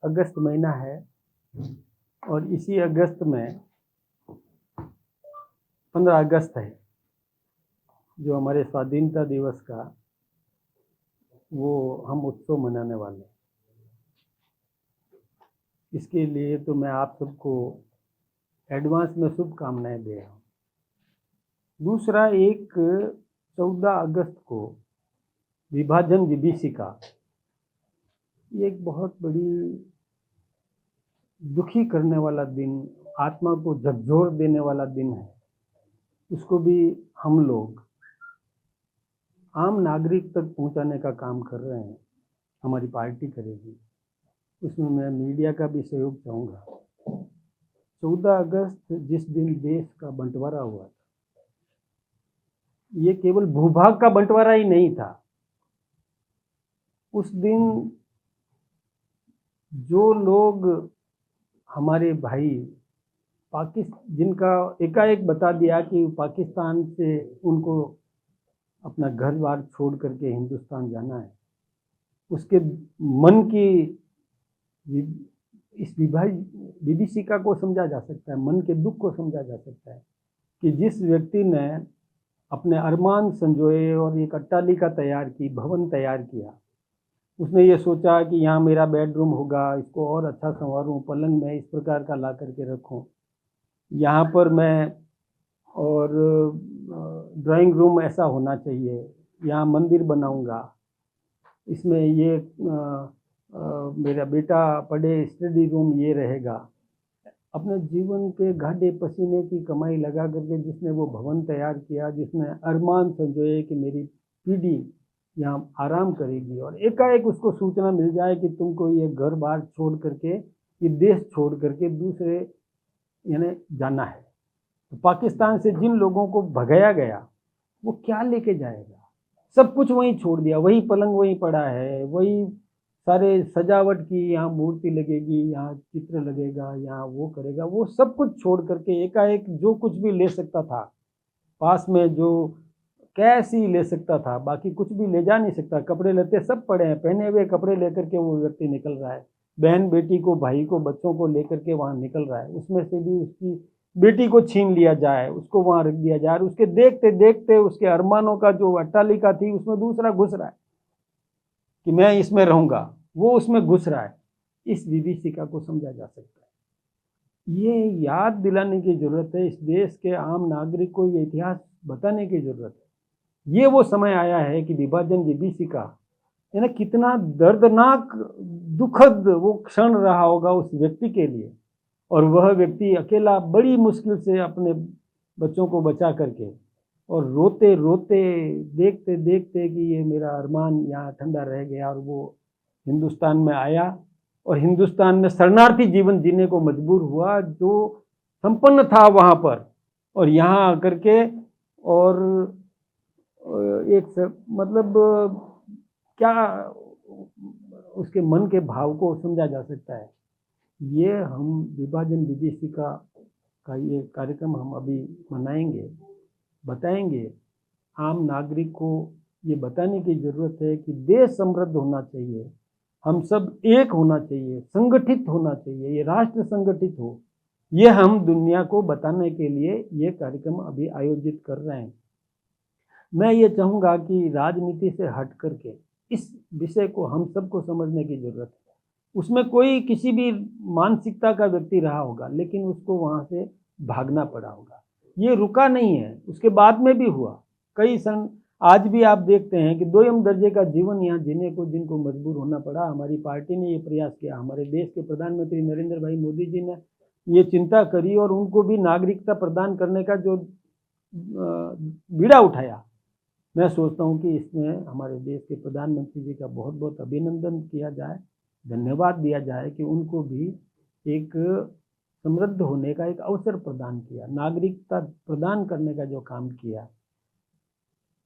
अगस्त महीना है और इसी अगस्त में 15 अगस्त है जो हमारे स्वाधीनता दिवस का वो हम उत्सव मनाने वाले हैं। इसके लिए तो मैं आप सबको एडवांस में शुभकामनाएं दे रहा हूँ। दूसरा, एक 14 अगस्त को विभाजन विभीषिका, ये एक बहुत बड़ी दुखी करने वाला दिन, आत्मा को झकझोर देने वाला दिन है। उसको भी हम लोग आम नागरिक तक पहुंचाने का काम कर रहे हैं, हमारी पार्टी करेगी। उसमें मैं मीडिया का भी सहयोग चाहूँगा। 14 अगस्त जिस दिन देश का बंटवारा हुआ था, ये केवल भूभाग का बंटवारा ही नहीं था। उस दिन जो लोग हमारे भाई जिनका एकाएक बता दिया कि पाकिस्तान से उनको अपना घर बार छोड़ करके हिंदुस्तान जाना है, उसके मन की इस विभीषिका को समझा जा सकता है, मन के दुख को समझा जा सकता है कि जिस व्यक्ति ने अपने अरमान संजोए और एक अट्टालिका तैयार की, भवन तैयार किया, उसने ये सोचा कि यहाँ मेरा बेडरूम होगा, इसको और अच्छा संवारूँ, पलंग में इस प्रकार का ला करके रखूँ, यहाँ पर मैं और ड्राइंग रूम ऐसा होना चाहिए, यहाँ मंदिर बनाऊंगा, इसमें ये मेरा बेटा पढ़े, स्टडी रूम ये रहेगा। अपने जीवन के गाढ़े पसीने की कमाई लगा करके जिसने वो भवन तैयार किया, जिसने अरमान संजोए कि मेरी पीढ़ी यहाँ आराम करेगी, और एकाएक उसको सूचना मिल जाए कि तुमको ये घर बार छोड़ करके, ये देश छोड़ करके दूसरे यानी जाना है, तो पाकिस्तान से जिन लोगों को भगाया गया वो क्या लेके जाएगा? सब कुछ वहीं छोड़ दिया, वही पलंग वहीं पड़ा है, वही सारे सजावट की, यहाँ मूर्ति लगेगी, यहाँ चित्र लगेगा, यहाँ वो करेगा, वो सब कुछ छोड़ करके एकाएक जो कुछ भी ले सकता था, पास में जो कैश ही ले सकता था, बाकी कुछ भी ले जा नहीं सकता, कपड़े लत्ते सब पड़े हैं, पहने हुए कपड़े लेकर के वो व्यक्ति निकल रहा है, बहन बेटी को, भाई को, बच्चों को लेकर के वहाँ निकल रहा है। उसमें से भी उसकी बेटी को छीन लिया जाए, उसको वहाँ रख दिया जाए, उसके देखते देखते उसके अरमानों का जो अट्टालिका थी उसमें दूसरा घुस रहा है कि मैं इसमें रहूंगा, वो उसमें घुस रहा है। इस विभीषिका को समझा जा सकता है। ये याद दिलाने की जरूरत है, इस देश के आम नागरिक को ये इतिहास बताने की जरूरत है। ये वो समय आया है कि विभाजन विभीषिका यानी कितना दर्दनाक दुखद वो क्षण रहा होगा उस व्यक्ति के लिए, और वह व्यक्ति अकेला बड़ी मुश्किल से अपने बच्चों को बचा करके और रोते रोते देखते देखते कि ये मेरा अरमान यहाँ ठंडा रह गया, और वो हिंदुस्तान में आया और हिंदुस्तान में शरणार्थी जीवन जीने को मजबूर हुआ, जो संपन्न था वहाँ पर, और यहाँ आकर के और एक मतलब क्या उसके मन के भाव को समझा जा सकता है। ये हम विभाजन विभीषिका का ये कार्यक्रम हम अभी मनाएंगे, बताएंगे। आम नागरिक को ये बताने की ज़रूरत है कि देश समृद्ध होना चाहिए, हम सब एक होना चाहिए, संगठित होना चाहिए, ये राष्ट्र संगठित हो। ये हम दुनिया को बताने के लिए ये कार्यक्रम अभी आयोजित कर रहे हैं। मैं ये चाहूँगा कि राजनीति से हट करके इस विषय को हम सबको समझने की ज़रूरत है। उसमें कोई किसी भी मानसिकता का व्यक्ति रहा होगा, लेकिन उसको वहाँ से भागना पड़ा होगा। ये रुका नहीं है, उसके बाद में भी हुआ कई सन। आज भी आप देखते हैं कि दोयम दर्जे का जीवन यहाँ जीने को जिनको मजबूर होना पड़ा। हमारी पार्टी ने ये प्रयास किया, हमारे देश के प्रधानमंत्री नरेंद्र भाई मोदी जी ने ये चिंता करी और उनको भी नागरिकता प्रदान करने का जो बीड़ा उठाया, मैं सोचता हूँ कि इसमें हमारे देश के प्रधानमंत्री जी का बहुत बहुत अभिनंदन किया जाए, धन्यवाद दिया जाए कि उनको भी एक समृद्ध होने का एक अवसर प्रदान किया, नागरिकता प्रदान करने का जो काम किया,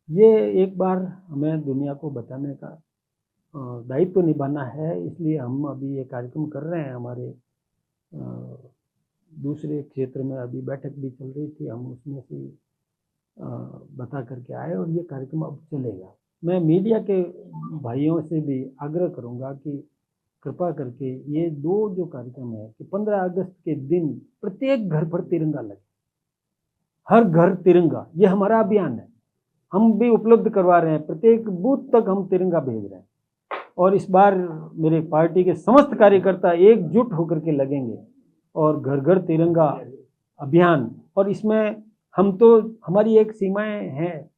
ये एक बार हमें दुनिया को बताने का दायित्व निभाना है। इसलिए हम अभी ये कार्यक्रम कर रहे हैं। हमारे दूसरे क्षेत्र में अभी बैठक भी चल रही थी, हम उसमें से बता करके आए और ये कार्यक्रम अब चलेगा। मैं मीडिया के भाइयों से भी आग्रह करूंगा कि कृपा करके ये दो जो कार्यक्रम है कि 15 अगस्त के दिन प्रत्येक घर पर तिरंगा लगे, हर घर तिरंगा, ये हमारा अभियान है। हम भी उपलब्ध करवा रहे हैं, प्रत्येक बूथ तक हम तिरंगा भेज रहे हैं। और इस बार मेरे पार्टी के समस्त कार्यकर्ता एकजुट होकर के लगेंगे और घर घर तिरंगा अभियान। और इसमें हम तो, हमारी एक सीमाएं हैं,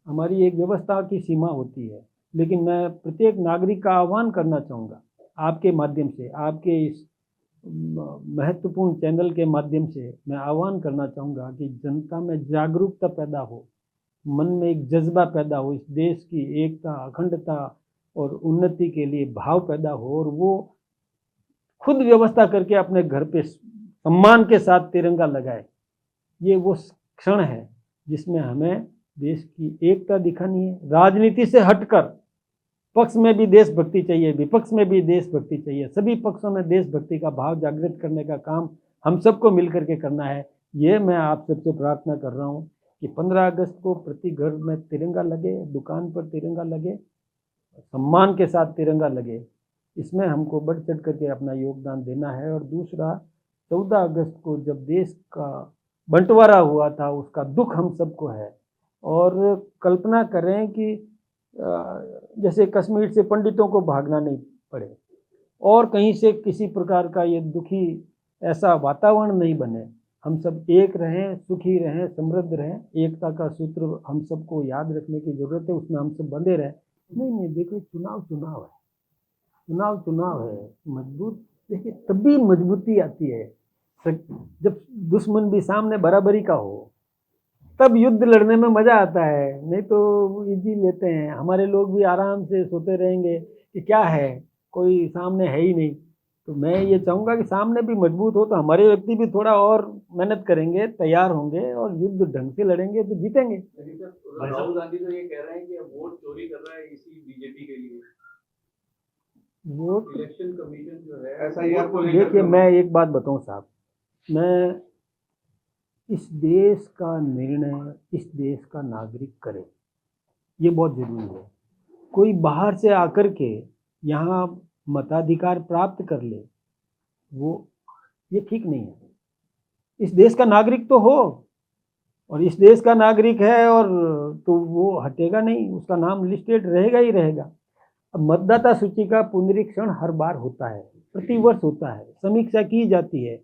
हमारी एक व्यवस्था की सीमा होती है, लेकिन मैं प्रत्येक नागरिक का आह्वान करना चाहूँगा आपके माध्यम से, आपके इस महत्वपूर्ण चैनल के माध्यम से मैं आह्वान करना चाहूँगा कि जनता में जागरूकता पैदा हो, मन में एक जज्बा पैदा हो, इस देश की एकता, अखंडता और उन्नति के लिए भाव पैदा हो, और वो खुद व्यवस्था करके अपने घर पे सम्मान के साथ तिरंगा लगाए। ये वो क्षण है जिसमें हमें देश की एकता दिखानी है। राजनीति से हटकर पक्ष में भी देशभक्ति चाहिए, विपक्ष में भी देशभक्ति चाहिए, सभी पक्षों में देशभक्ति का भाव जागृत करने का काम हम सबको मिलकर के करना है। ये मैं आप सबसे प्रार्थना कर रहा हूँ कि 15 अगस्त को प्रति घर में तिरंगा लगे, दुकान पर तिरंगा लगे, सम्मान के साथ तिरंगा लगे। इसमें हमको बढ़ चढ़ करके अपना योगदान देना है। और दूसरा, 14 अगस्त को जब देश का बंटवारा हुआ था, उसका दुख हम सबको है। और कल्पना करें कि जैसे कश्मीर से पंडितों को भागना नहीं पड़े और कहीं से किसी प्रकार का ये दुखी ऐसा वातावरण नहीं बने, हम सब एक रहें, सुखी रहें, समृद्ध रहें। एकता का सूत्र हम सबको याद रखने की ज़रूरत है, उसमें हम सब बंधे रहें। नहीं, देखिए चुनाव है, चुनाव है, मजबूत, देखिए तभी मजबूती आती है जब दुश्मन भी सामने बराबरी का हो, तब युद्ध लड़ने में मज़ा आता है। नहीं तो इजी लेते हैं, हमारे लोग भी आराम से सोते रहेंगे कि क्या है, कोई सामने है ही नहीं। तो मैं ये चाहूँगा कि सामने भी मजबूत हो, तो हमारे व्यक्ति भी थोड़ा और मेहनत करेंगे, तैयार होंगे और युद्ध ढंग से लड़ेंगे तो जीतेंगे। राहुल गांधी तो ये कह रहे हैं कि वोट चोरी कर रहा है इसी बीजेपी के लिए। वोट, इलेक्शन कमीशन जो है SIR को देखिए मैं एक बात बताऊं साहब, मैं इस देश का निर्णय इस देश का नागरिक करे, ये बहुत ज़रूरी है। कोई बाहर से आकर के यहाँ मताधिकार प्राप्त कर ले, वो ये ठीक नहीं है। इस देश का नागरिक तो हो, और इस देश का नागरिक है और तो वो हटेगा नहीं, उसका नाम लिस्टेड रहेगा ही रहेगा। अब मतदाता सूची का पुनरीक्षण हर बार होता है, प्रतिवर्ष होता है, समीक्षा की जाती है,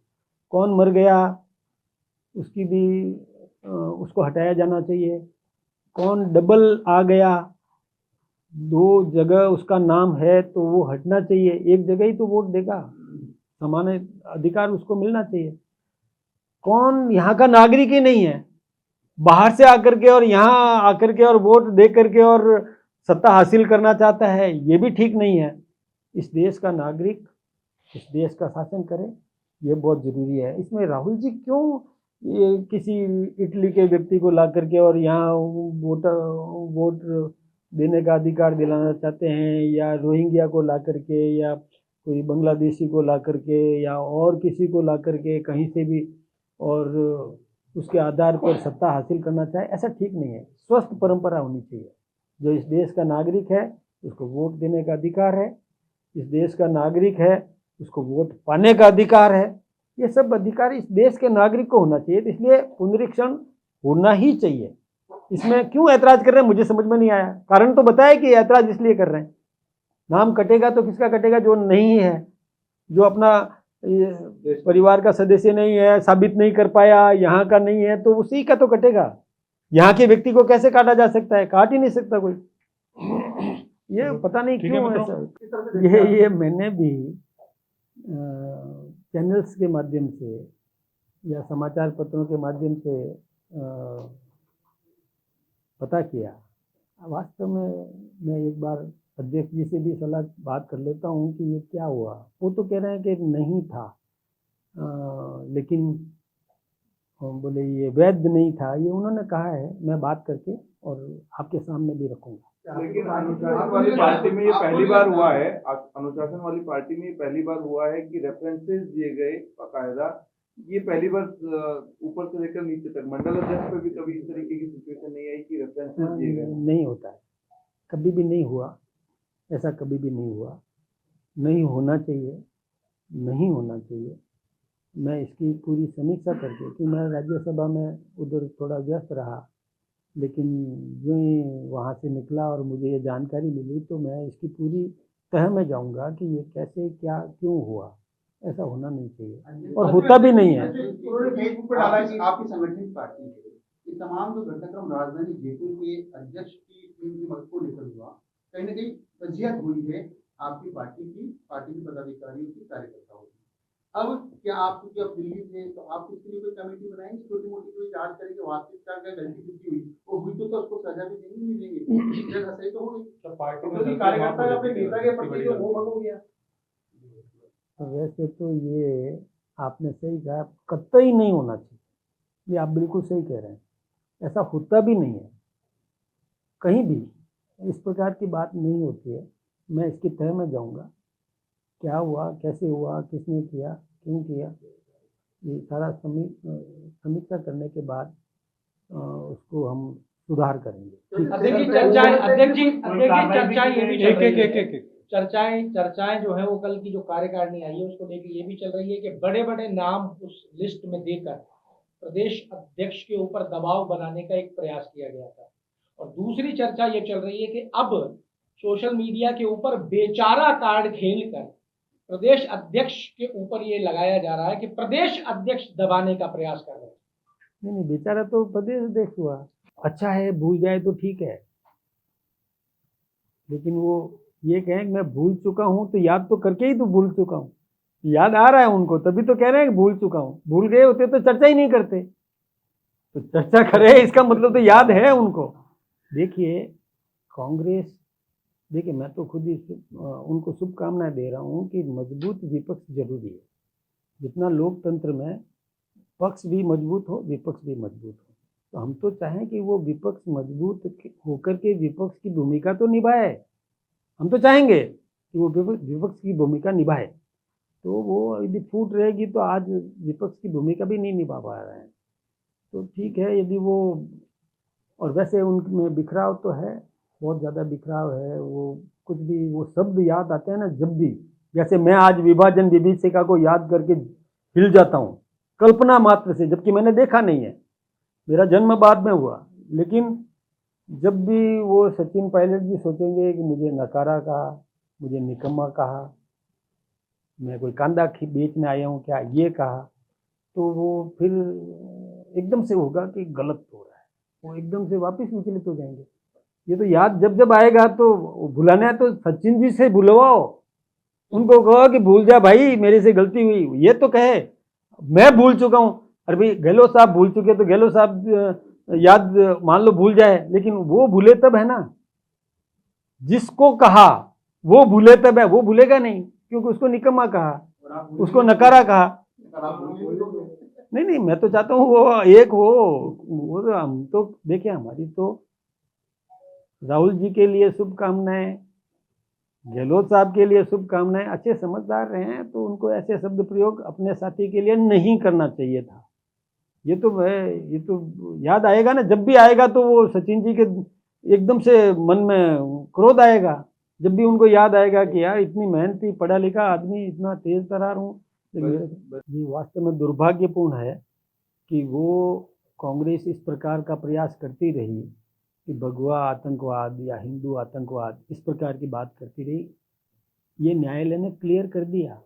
कौन मर गया उसकी भी उसको हटाया जाना चाहिए, कौन डबल आ गया, 2 जगह उसका नाम है तो वो हटना चाहिए, एक जगह ही तो वोट देगा, समान अधिकार उसको मिलना चाहिए। कौन यहाँ का नागरिक ही नहीं है, बाहर से आकर के और यहाँ आकर के और वोट दे करके और सत्ता हासिल करना चाहता है, ये भी ठीक नहीं है। इस देश का नागरिक इस देश का शासन करे, ये बहुत ज़रूरी है। इसमें राहुल जी क्यों ये किसी इटली के व्यक्ति को ला करके और यहाँ वोट देने का अधिकार दिलाना चाहते हैं, या रोहिंग्या को ला करके, या कोई बांग्लादेशी को ला करके, या और किसी को ला करके कहीं से भी, और उसके आधार पर सत्ता हासिल करना चाहे, ऐसा ठीक नहीं है। स्वस्थ परंपरा होनी चाहिए। जो इस देश का नागरिक है उसको वोट देने का अधिकार है, इस देश का नागरिक है उसको वोट पाने का अधिकार है, ये सब अधिकार इस देश के नागरिक को होना चाहिए। तो इसलिए पुनरीक्षण होना ही चाहिए। इसमें क्यों ऐतराज कर रहे हैं मुझे समझ में नहीं आया। कारण तो बताया कि ऐतराज इसलिए कर रहे हैं, नाम कटेगा तो किसका कटेगा, जो नहीं है, जो अपना परिवार का सदस्य नहीं है, साबित नहीं कर पाया, यहाँ का नहीं है, तो उसी का तो कटेगा। यहाँ के व्यक्ति को कैसे काटा जा सकता है, काट ही नहीं सकता कोई। ये पता नहीं क्यों ऐसा। ये मैंने भी चैनल्स के माध्यम से या समाचार पत्रों के माध्यम से पता किया। वास्तव में मैं एक बार अध्यक्ष जी से भी सलाह बात कर लेता हूँ कि ये क्या हुआ। वो तो कह रहे हैं कि नहीं था, लेकिन बोले ये वैध नहीं था, ये उन्होंने कहा है। मैं बात करके और आपके सामने भी रखूँगा। लेकिन अनुशासन वाली पार्टी में ये पहली बार हुआ है, अनुशासन वाली पार्टी में ये पहली बार हुआ है कि रेफरेंसेस दिए गए बाकायदा। ये पहली बार ऊपर से लेकर नीचे तक मंडल अध्यक्ष पे भी कभी इस तरीके की सिचुएशन नहीं आई कि रेफरेंसेस दिए गए। नहीं होता है, कभी भी नहीं हुआ, ऐसा कभी भी नहीं हुआ। नहीं होना चाहिए, नहीं होना चाहिए। मैं इसकी पूरी समीक्षा करके, क्योंकि मैं राज्यसभा में उधर थोड़ा व्यस्त रहा, लेकिन जो ही वहाँ से निकला और मुझे ये जानकारी मिली तो मैं इसकी पूरी तह में जाऊंगा कि ये कैसे क्या क्यों हुआ। ऐसा होना नहीं चाहिए और होता भी नहीं है। उन्होंने फेसबुक पर डाला कि आपकी संगठित पार्टी है, ये तमाम जो घटनाक्रम राजधानी जयपुर के अध्यक्ष की टीम की मदद को लेकर हुआ, कहीं न कहीं वजीयत हुई है आपकी पार्टी के पदाधिकारियों की, कार्यकर्ताओं की। अब क्या आप, क्योंकि आप दिल्ली थे, तो आप इसके लिए कोई कमेटी बनाएंगे, छोटी-मोटी कोई जाँच करेंगे, वास्तविक क्या क्या गलती हुई, वो हुई तो उसको सजा भी देंगे, नहीं देंगे? जगह सही तो होगी। क्योंकि कार्यकर्ता अपने नेता के प्रति जो मोह भंग हो गया। वैसे तो ये आपने सही कहा, कतई नहीं होना चाहिए, ये आप बिल्कुल सही कह रहे हैं। ऐसा होता भी नहीं है, कहीं भी इस प्रकार की बात नहीं होती है। मैं इसकी तह में जाऊंगा, क्या हुआ, कैसे हुआ, किसने किया, क्यों किया, ये सारा समीक्षा करने के बाद उसको हम सुधार करेंगे। अध्यक्ष जी चर्चाएं ये भी चल रही है, चर्चाएं जो है वो कल की जो कार्यकारिणी आई है उसको लेकर ये भी चल रही है कि बड़े बड़े नाम उस लिस्ट में देकर प्रदेश अध्यक्ष के ऊपर दबाव बनाने का एक प्रयास किया गया था। और दूसरी चर्चा ये चल रही है कि अब सोशल मीडिया के ऊपर बेचारा कार्ड खेलकर प्रदेश अध्यक्ष के ऊपर ये लगाया जा रहा है कि प्रदेश अध्यक्ष दबाने का प्रयास कर रहे हैं। नहीं, बेचारा तो प्रदेश अध्यक्ष हुआ, अच्छा है, भूल जाए तो ठीक है, लेकिन वो ये कहें कि मैं भूल चुका हूं तो याद तो करके ही तो भूल चुका हूं, याद आ रहा है उनको तभी तो कह रहे हैं कि भूल चुका हूं। भूल गए होते तो चर्चा ही नहीं करते, तो चर्चा करे इसका मतलब तो याद है उनको। देखिए कांग्रेस, देखिए मैं तो खुद ही उनको शुभकामनाएं दे रहा हूं कि मजबूत विपक्ष जरूरी है। जितना लोकतंत्र में पक्ष भी मजबूत हो, विपक्ष भी मजबूत हो, तो हम तो चाहें कि वो विपक्ष मजबूत होकर के विपक्ष की भूमिका तो निभाए। हम तो चाहेंगे कि वो विपक्ष की भूमिका निभाए, तो वो यदि फूट रहेगी तो आज विपक्ष की भूमिका भी नहीं निभा पा रहे हैं। तो ठीक है यदि वो, और वैसे उनमें बिखराव तो है, बहुत ज़्यादा बिखराव है। वो कुछ भी वो शब्द याद आते हैं ना, जब भी, जैसे मैं आज विभाजन विभीषिका को याद करके हिल जाता हूँ कल्पना मात्र से, जबकि मैंने देखा नहीं है, मेरा जन्म बाद में हुआ, लेकिन जब भी वो सचिन पायलट जी सोचेंगे कि मुझे नकारा कहा, मुझे निकम्मा कहा, मैं कोई कांदा बेचने आया हूँ क्या, ये कहा, तो वो फिर एकदम से होगा कि गलत हो रहा है, वो एकदम से वापस विचलित हो जाएंगे। ये तो याद जब जब आएगा तो भुलाना है तो सचिन जी से भुलवाओ, उनको कहो कि भूल जा भाई, मेरे से गलती हुई, ये तो कहे मैं भूल चुका हूँ। अरे भाई गहलोत साहब भूल चुके तो गहलोत साहब याद मान लो भूल जाए, लेकिन वो भूले तब है ना, जिसको कहा वो भूले तब है, वो भूलेगा नहीं क्योंकि उसको निकम्मा कहा, उसको नकारा कहा। नहीं, मैं तो चाहता हूँ वो एक हो, वो तो हम तो देखिए, हमारी तो राहुल जी के लिए शुभकामनाएं, गहलोत साहब के लिए शुभकामनाएं, अच्छे समझदार रहे हैं तो उनको ऐसे शब्द प्रयोग अपने साथी के लिए नहीं करना चाहिए था। ये तो याद आएगा ना, जब भी आएगा तो वो सचिन जी के एकदम से मन में क्रोध आएगा, जब भी उनको याद आएगा कि यार इतनी मेहनती पढ़ा लिखा आदमी, इतना तेज तर्रार हूँ। ये वास्तव में दुर्भाग्यपूर्ण है कि वो कांग्रेस इस प्रकार का प्रयास करती रही कि भगवा आतंकवाद या हिंदू आतंकवाद इस प्रकार की बात करती रही। ये न्यायालय ने क्लियर कर दिया,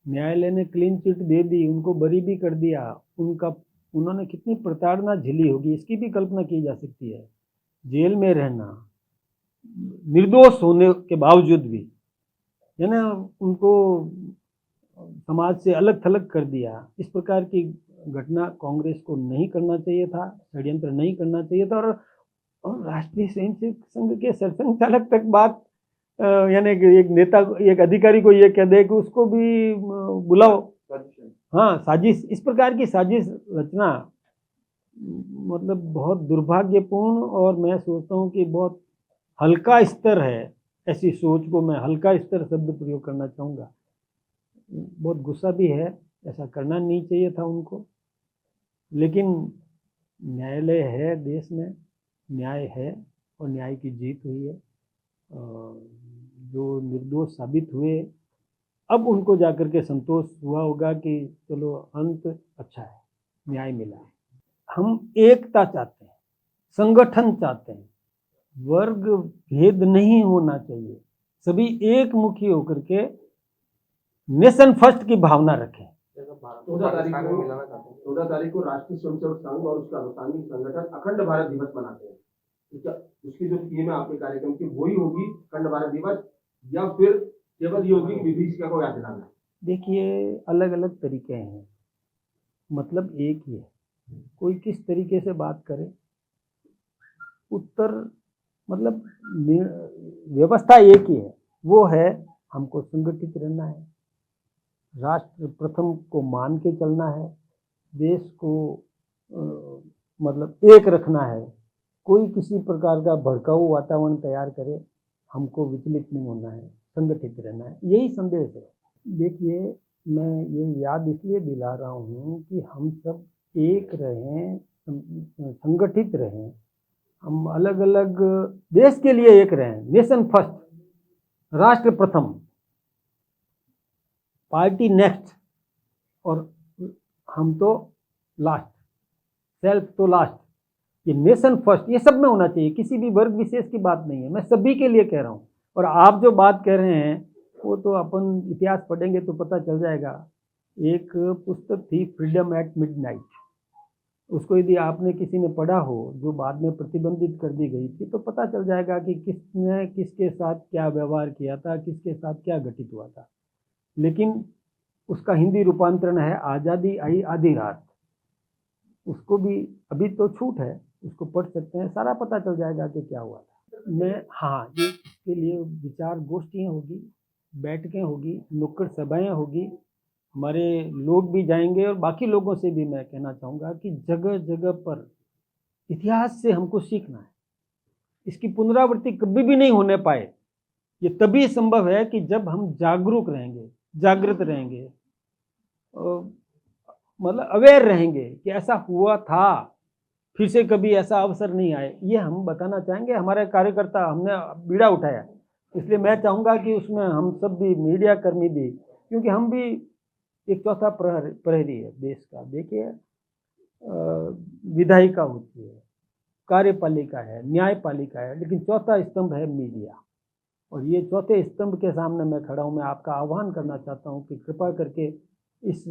न्यायालय ने क्लीन चिट दे दी, उनको बरी भी कर दिया। उन्होंने कितनी प्रताड़ना झेली होगी इसकी भी कल्पना की जा सकती है। जेल में रहना, निर्दोष होने के बावजूद भी, है ना, उनको समाज से अलग थलग कर दिया। इस प्रकार की घटना कांग्रेस को नहीं करना चाहिए था, षड्यंत्र नहीं करना चाहिए था। और राष्ट्रीय स्वयंसेवक संघ के सरसंघ चालक तक बात, यानी कि एक नेता, एक अधिकारी को ये कह दे कि उसको भी बुलाओ, हाँ साजिश, इस प्रकार की साजिश रचना मतलब बहुत दुर्भाग्यपूर्ण। और मैं सोचता हूँ कि बहुत हल्का स्तर है, ऐसी सोच को मैं हल्का स्तर शब्द प्रयोग करना चाहूँगा। बहुत गुस्सा भी है, ऐसा करना नहीं चाहिए था उनको, लेकिन न्यायालय है देश में, न्याय है और न्याय की जीत हुई है। जो निर्दोष साबित हुए अब उनको जाकर के संतोष हुआ होगा कि चलो अंत अच्छा है, न्याय मिला है। हम एकता चाहते हैं, संगठन चाहते हैं, वर्ग भेद नहीं होना चाहिए, सभी एक मुखी होकर के नेशन फर्स्ट की भावना रखें। 14 तारीख को राष्ट्रीय स्वयंसेवक संघ और उसका अनुसांगिक संगठन अखंड भारत दिवस मनाते हैं। तो क्या उसकी जो थीम है आपके कार्यक्रम की वही होगी अखंड भारत दिवस, या फिर केवल ये होगी विभीषिका को याद दिलाना? देखिए, अलग अलग तरीके हैं, मतलब एक ही है। कोई किस तरीके से बात करे, उत्तर मतलब व्यवस्था एक ही है, वो है हमको संगठित रहना है, राष्ट्र प्रथम को मान के चलना है, देश को मतलब एक रखना है। कोई किसी प्रकार का भड़काऊ वातावरण तैयार करे, हमको विचलित नहीं होना है, संगठित रहना है, यही संदेश है। देखिए, मैं ये याद इसलिए दिला रहा हूँ कि हम सब एक रहें, संगठित रहें, हम अलग अलग देश के लिए एक रहें, नेशन फर्स्ट, राष्ट्र प्रथम, पार्टी नेक्स्ट, और हम तो लास्ट, सेल्फ तो लास्ट। ये नेशन फर्स्ट, ये सब में होना चाहिए, किसी भी वर्ग विशेष की बात नहीं है, मैं सभी के लिए कह रहा हूँ। और आप जो बात कह रहे हैं वो तो अपन इतिहास पढ़ेंगे तो पता चल जाएगा। एक पुस्तक थी फ्रीडम एट मिडनाइट, उसको यदि आपने किसी ने पढ़ा हो, जो बाद में प्रतिबंधित कर दी गई थी, तो पता चल जाएगा कि किसने किसके साथ क्या व्यवहार किया था, किसके साथ क्या घटित हुआ था। लेकिन उसका हिंदी रूपांतरण है आज़ादी आई आधी रात, उसको भी अभी तो छूट है, उसको पढ़ सकते हैं, सारा पता चल जाएगा कि क्या हुआ था। हाँ, इसके लिए विचार गोष्ठियाँ होगी, बैठकें होगी, नुक्कड़ सभाएँ होगी, हमारे लोग भी जाएंगे। और बाकी लोगों से भी मैं कहना चाहूँगा कि जगह जगह पर इतिहास से हमको सीखना है, इसकी पुनरावृत्ति कभी भी नहीं होने पाए। ये तभी संभव है कि जब हम जागरूक रहेंगे, जागृत रहेंगे, मतलब अवेयर रहेंगे कि ऐसा हुआ था, फिर से कभी ऐसा अवसर नहीं आए। ये हम बताना चाहेंगे, हमारे कार्यकर्ता, हमने बीड़ा उठाया, इसलिए मैं चाहूँगा कि उसमें हम सब भी, मीडिया कर्मी भी, क्योंकि हम भी एक चौथा प्रहरी है देश का। देखिए, विधायिका होती है, कार्यपालिका है, न्यायपालिका है, लेकिन चौथा स्तंभ है मीडिया। और ये चौथे स्तंभ के सामने मैं खड़ा हूँ। मैं आपका आह्वान करना चाहता हूँ कि कृपा करके इस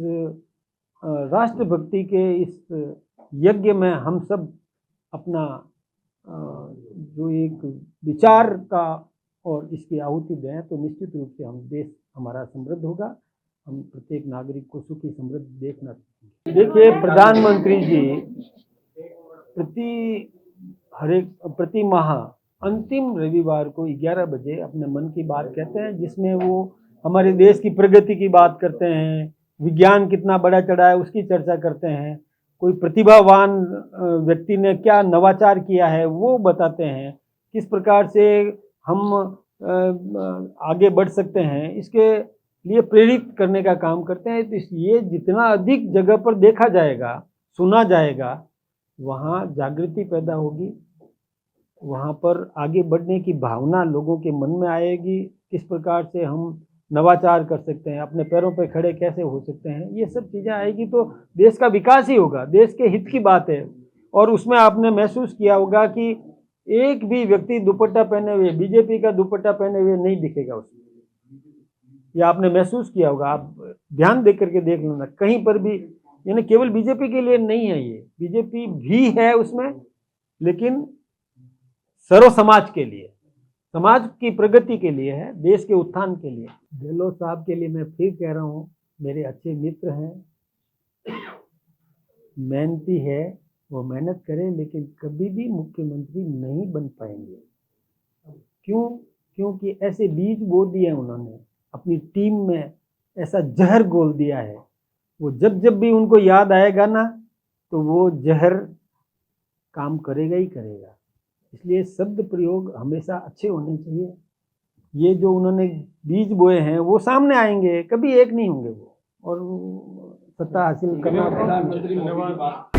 राष्ट्रभक्ति के इस यज्ञ में हम सब अपना जो एक विचार का और इसकी आहुति दें, तो निश्चित रूप से हम देश हमारा समृद्ध होगा, हम प्रत्येक नागरिक को सुखी समृद्ध देखना चाहेंगे। देखिए, प्रधानमंत्री जी प्रति माह अंतिम रविवार को 11 बजे अपने मन की बात कहते हैं, जिसमें वो हमारे देश की प्रगति की बात करते हैं, विज्ञान कितना बड़ा चढ़ा है उसकी चर्चा करते हैं, कोई प्रतिभावान व्यक्ति ने क्या नवाचार किया है वो बताते हैं, किस प्रकार से हम आगे बढ़ सकते हैं, इसके लिए प्रेरित करने का काम करते हैं। तो ये जितना अधिक जगह पर देखा जाएगा, सुना जाएगा, वहाँ जागृति पैदा होगी, वहाँ पर आगे बढ़ने की भावना लोगों के मन में आएगी, किस प्रकार से हम नवाचार कर सकते हैं, अपने पैरों पर खड़े कैसे हो सकते हैं, ये सब चीज़ें आएगी तो देश का विकास ही होगा, देश के हित की बात है। और उसमें आपने महसूस किया होगा कि एक भी व्यक्ति दुपट्टा पहने हुए, बीजेपी का दुपट्टा पहने हुए नहीं दिखेगा उसमें, ये आपने महसूस किया होगा। आप ध्यान दे करके देख लेना, कहीं पर भी, यानी केवल बीजेपी के लिए नहीं है, ये बीजेपी भी है उसमें, लेकिन सर्व समाज के लिए, समाज की प्रगति के लिए है, देश के उत्थान के लिए। गहलोत साहब के लिए मैं फिर कह रहा हूँ, मेरे अच्छे मित्र हैं, मेहनती है, वो मेहनत करें, लेकिन कभी भी मुख्यमंत्री नहीं बन पाएंगे। क्यों? क्योंकि ऐसे बीज बो दिए उन्होंने, अपनी टीम में ऐसा जहर घोल दिया है, वो जब जब भी उनको याद आएगा ना, तो वो जहर काम करेगा ही करेगा। इसलिए शब्द प्रयोग हमेशा अच्छे होने चाहिए। ये जो उन्होंने बीज बोए हैं वो सामने आएंगे, कभी एक नहीं होंगे वो, और सत्ता हासिल करना।